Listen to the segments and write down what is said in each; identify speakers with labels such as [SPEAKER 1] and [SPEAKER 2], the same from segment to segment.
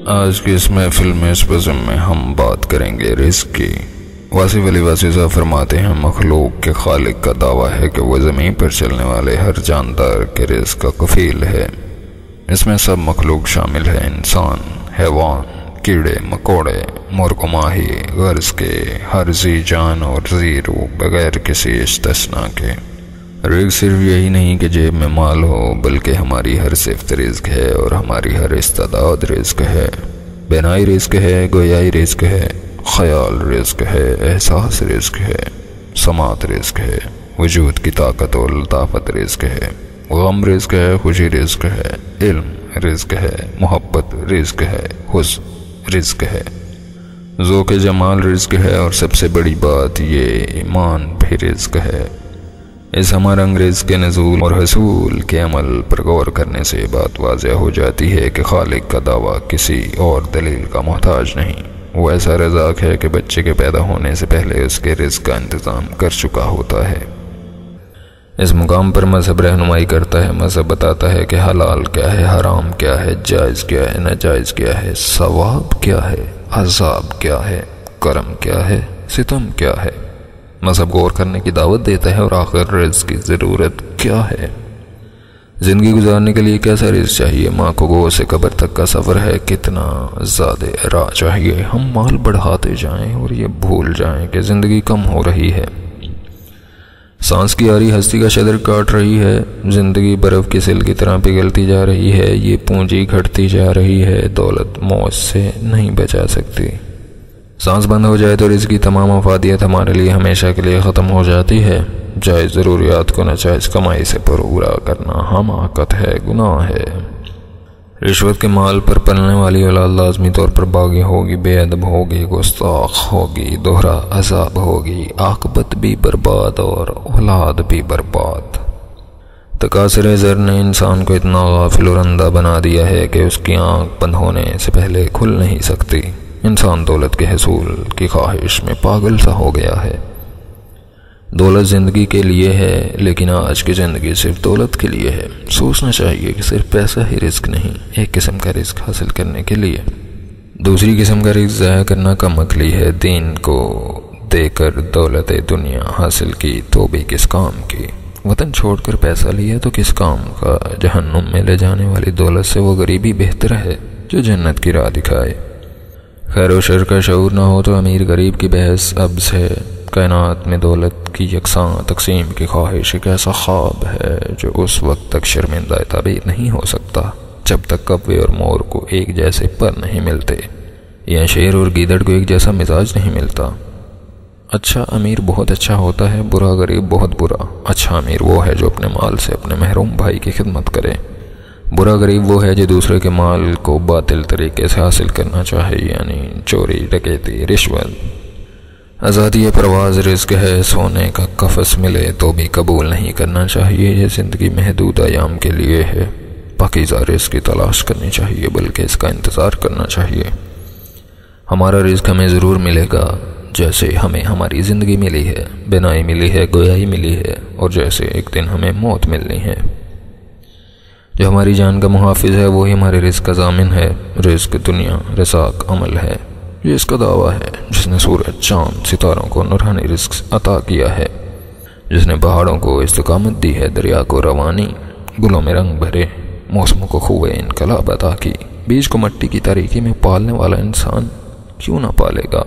[SPEAKER 1] آج کی اس محفل میں اس بزم میں ہم بات کریں گے رزق کی۔ واصف علی واصف فرماتے ہیں مخلوق کے خالق کا دعویٰ ہے کہ وہ زمین پر چلنے والے ہر جاندار کے رزق کا کفیل ہے۔ اس میں سب مخلوق شامل ہیں، انسان، حیوان، کیڑے مکوڑے، مرغ و ماہی، غرض کے ہر ذی جان اور ذی روح بغیر کسی استثناء کے۔ رزق صرف یہی نہیں کہ جیب میں مال ہو، بلکہ ہماری ہر صفت رزق ہے اور ہماری ہر استعداد رزق ہے۔ بینائی رزق ہے، گویائی رزق ہے، خیال رزق ہے، احساس رزق ہے، سماعت رزق ہے، وجود کی طاقت اور لطافت رزق ہے، غم رزق ہے، خوشی رزق ہے، علم رزق ہے، محبت رزق ہے، حسن رزق ہے، ذوق جمال رزق ہے، اور سب سے بڑی بات یہ ایمان بھی رزق ہے۔ اس ہمہ رنگ رزق کے نزول اور حصول کے عمل پر غور کرنے سے بات واضح ہو جاتی ہے کہ خالق کا دعویٰ کسی اور دلیل کا محتاج نہیں۔ وہ ایسا رزاق ہے کہ بچے کے پیدا ہونے سے پہلے اس کے رزق کا انتظام کر چکا ہوتا ہے۔ اس مقام پر مذہب رہنمائی کرتا ہے، مذہب بتاتا ہے کہ حلال کیا ہے، حرام کیا ہے، جائز کیا ہے، ناجائز کیا ہے، ثواب کیا ہے، عذاب کیا ہے، کرم کیا ہے، ستم کیا ہے۔ مذہب غور کرنے کی دعوت دیتا ہے، اور آخر رزق کی ضرورت کیا ہے، زندگی گزارنے کے لیے کیسا رزق چاہیے، ماں کو گود سے قبر تک کا سفر ہے، کتنا زیادہ راہ چاہیے۔ ہم مال بڑھاتے جائیں اور یہ بھول جائیں کہ زندگی کم ہو رہی ہے، سانس کی آری ہستی کا شدر کاٹ رہی ہے، زندگی برف کی سل کی طرح پگھلتی جا رہی ہے، یہ پونجی گھٹتی جا رہی ہے، دولت موت سے نہیں بچا سکتی۔ سانس بند ہو جائے تو رزق کی تمام افادیت ہمارے لیے ہمیشہ کے لیے ختم ہو جاتی ہے۔ جائز ضروریات کو ناجائز کمائی سے پورا کرنا حماقت ہے، گناہ ہے۔ رشوت کے مال پر پلنے والی اولاد لازمی طور پر باغی ہوگی، بے ادب ہوگی، گستاخ ہوگی، دوہرا عذاب ہوگی، عاقبت بھی برباد اور اولاد بھی برباد۔ تکاثر زر نے انسان کو اتنا غافل اور اندھا بنا دیا ہے کہ اس کی آنکھ بند ہونے سے پہلے کھل نہیں سکتی۔ انسان دولت کے حصول کی خواہش میں پاگل سا ہو گیا ہے۔ دولت زندگی کے لیے ہے، لیکن آج کی زندگی صرف دولت کے لیے ہے۔ سوچنا چاہیے کہ صرف پیسہ ہی رزق نہیں، ایک قسم کا رزق حاصل کرنے کے لیے دوسری قسم کا رزق ضائع کرنا کم عقلی ہے۔ دین کو دے کر دولت دنیا حاصل کی تو بھی کس کام کی، وطن چھوڑ کر پیسہ لیا تو کس کام کا۔ جہنم میں لے جانے والی دولت سے وہ غریبی بہتر ہے جو جنت کی راہ دکھائے۔ خیر و شر کا شعور نہ ہو تو امیر غریب کی بحث ابز ہے۔ کائنات میں دولت کی یکساں تقسیم کی خواہش ایک ایسا خواب ہے جو اس وقت تک شرمندہ تعبیر نہیں ہو سکتا جب تک کوے اور مور کو ایک جیسے پر نہیں ملتے، یا شیر اور گیدڑ کو ایک جیسا مزاج نہیں ملتا۔ اچھا امیر بہت اچھا ہوتا ہے، برا غریب بہت برا۔ اچھا امیر وہ ہے جو اپنے مال سے اپنے محروم بھائی کی خدمت کرے، برا غریب وہ ہے جو دوسرے کے مال کو باطل طریقے سے حاصل کرنا چاہے، یعنی چوری، ڈکیتی، رشوت۔ آزادی پرواز رزق ہے، سونے کا قفس ملے تو بھی قبول نہیں کرنا چاہیے، یہ زندگی محدود ایام کے لیے ہے۔ پاکیزہ رزق کی تلاش کرنی چاہیے، بلکہ اس کا انتظار کرنا چاہیے۔ ہمارا رزق ہمیں ضرور ملے گا، جیسے ہمیں ہماری زندگی ملی ہے، بینائی ملی ہے، گویائی ملی ہے، اور جیسے ایک دن ہمیں موت ملنی ہے۔ جو ہماری جان کا محافظ ہے وہی ہمارے رزق کا ضامن ہے۔ رزق دنیا رزاق عمل ہے، یہ اس کا دعویٰ ہے جس نے سورج، چاند، ستاروں کو نورانی رزق عطا کیا ہے، جس نے پہاڑوں کو استقامت دی ہے، دریا کو روانی، گلوں میں رنگ بھرے، موسموں کو خوبے انقلاب عطا کی۔ بیج کو مٹی کی تاریکی میں پالنے والا انسان کیوں نہ پالے گا۔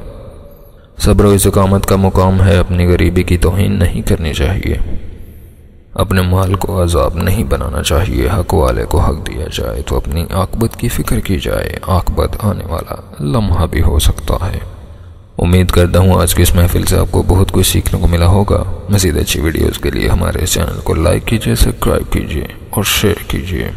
[SPEAKER 1] صبر و استقامت کا مقام ہے، اپنی غریبی کی توہین نہیں کرنی چاہیے، اپنے مال کو عذاب نہیں بنانا چاہیے۔ حق والے کو حق دیا جائے تو اپنی عاقبت کی فکر کی جائے، عاقبت آنے والا لمحہ بھی ہو سکتا ہے۔ امید کرتا ہوں آج کی اس محفل سے آپ کو بہت کچھ سیکھنے کو ملا ہوگا۔ مزید اچھی ویڈیوز کے لیے ہمارے چینل کو لائک کیجیے، سبسکرائب کیجیے اور شیئر کیجیے۔